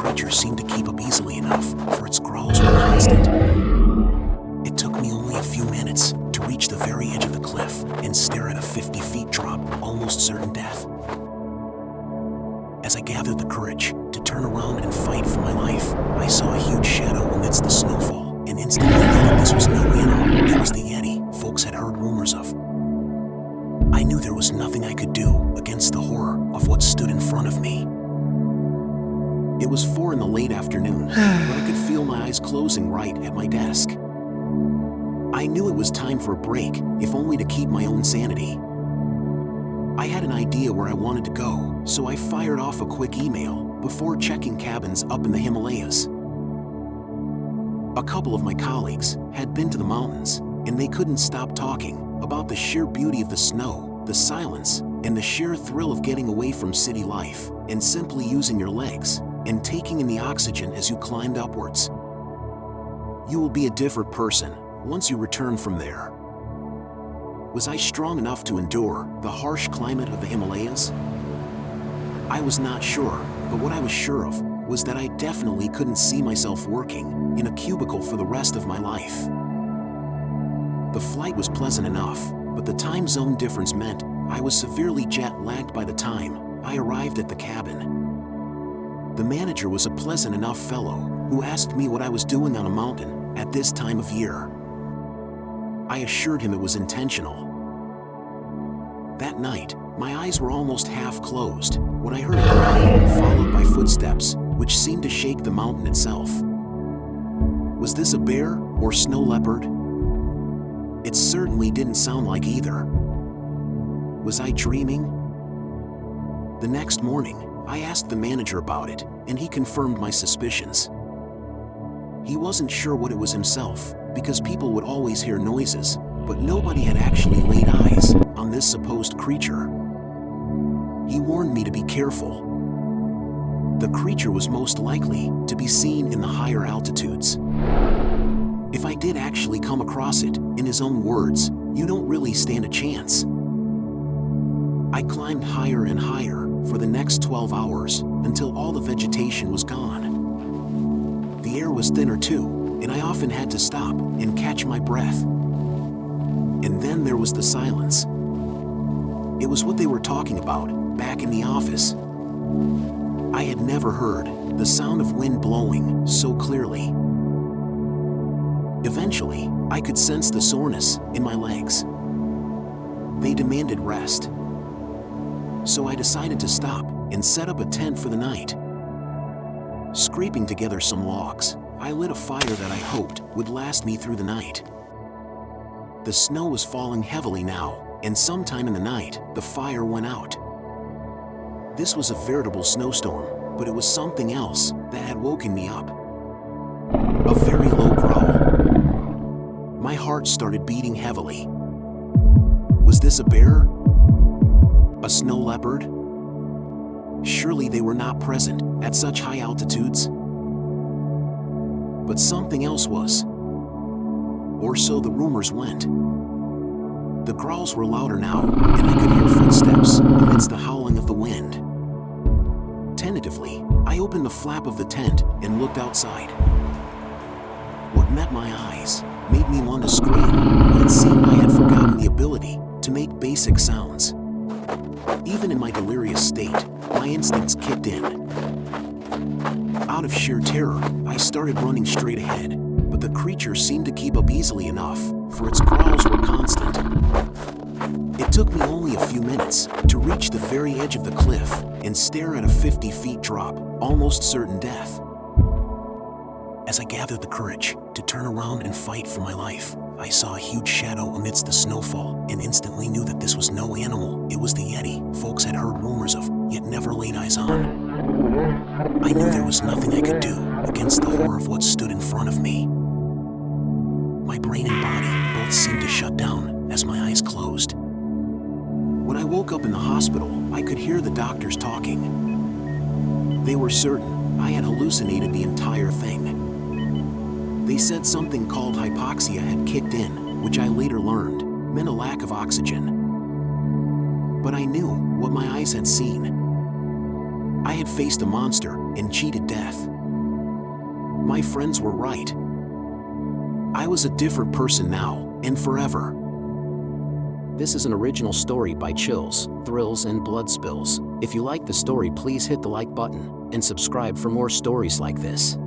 creature seemed to keep up easily enough, for its growls were constant. It took me only a few minutes to reach the very edge of the cliff and stare at a 50 feet drop, almost certain death. As I gathered the courage to turn around and fight for my life, I saw a huge shadow amidst the snowfall and instantly knew that this was no animal. It was the Yeti folks had heard rumors of. I knew there was nothing I could do against the horror of what stood in front of me. It was 4 in the late afternoon, but I could feel my eyes closing right at my desk. I knew it was time for a break, if only to keep my own sanity. I had an idea where I wanted to go, so I fired off a quick email before checking cabins up in the Himalayas. A couple of my colleagues had been to the mountains, and they couldn't stop talking about the sheer beauty of the snow, the silence, and the sheer thrill of getting away from city life and simply using your legs and taking in the oxygen as you climbed upwards. You will be a different person once you return from there. Was I strong enough to endure the harsh climate of the Himalayas? I was not sure, but what I was sure of was that I definitely couldn't see myself working in a cubicle for the rest of my life. The flight was pleasant enough, but the time zone difference meant I was severely jet-lagged by the time I arrived at the cabin. The manager was a pleasant enough fellow who asked me what I was doing on a mountain at this time of year. I assured him it was intentional. That night, my eyes were almost half closed when I heard a growl followed by footsteps, which seemed to shake the mountain itself. Was this a bear or snow leopard? It certainly didn't sound like either. Was I dreaming? The next morning, I asked the manager about it, and he confirmed my suspicions. He wasn't sure what it was himself, because people would always hear noises, but nobody had actually laid eyes on this supposed creature. He warned me to be careful. The creature was most likely to be seen in the higher altitudes. If I did actually come across it, in his own words, you don't really stand a chance. I climbed higher and higher for the next 12 hours until all the vegetation was gone. The air was thinner too, and I often had to stop and catch my breath. And then there was the silence. It was what they were talking about back in the office. I had never heard the sound of wind blowing so clearly. Eventually, I could sense the soreness in my legs. They demanded rest. So I decided to stop and set up a tent for the night. Scraping together some logs, I lit a fire that I hoped would last me through the night. The snow was falling heavily now, and sometime in the night, the fire went out. This was a veritable snowstorm, but it was something else that had woken me up. A very low growl. My heart started beating heavily. Was this a bear? A snow leopard? Surely they were not present at such high altitudes. But something else was. Or so the rumors went. The growls were louder now, and I could hear footsteps amidst the howling of the wind. Tentatively, I opened the flap of the tent and looked outside. What met my eyes made me want to scream, but it seemed I had forgotten the ability to make basic sounds. Even in my delirious state, my instincts kicked in. Out of sheer terror, I started running straight ahead, but the creature seemed to keep up easily enough, for its growls were constant. It took me only a few minutes to reach the very edge of the cliff and stare at a 50 feet drop, almost certain death. As I gathered the courage to turn around and fight for my life, I saw a huge shadow amidst the snowfall and instantly knew that this was no animal. It was the Yeti folks had heard rumors of, yet never laid eyes on. I knew there was nothing I could do against the horror of what stood in front of me. My brain and body both seemed to shut down as my eyes closed. When I woke up in the hospital, I could hear the doctors talking. They were certain I had hallucinated the entire thing. They said something called hypoxia had kicked in, which I later learned meant a lack of oxygen. But I knew what my eyes had seen. I had faced a monster and cheated death. My friends were right. I was a different person now and forever. This is an original story by Chills, Thrills, and Blood Spills. If you like the story, please hit the like button and subscribe for more stories like this.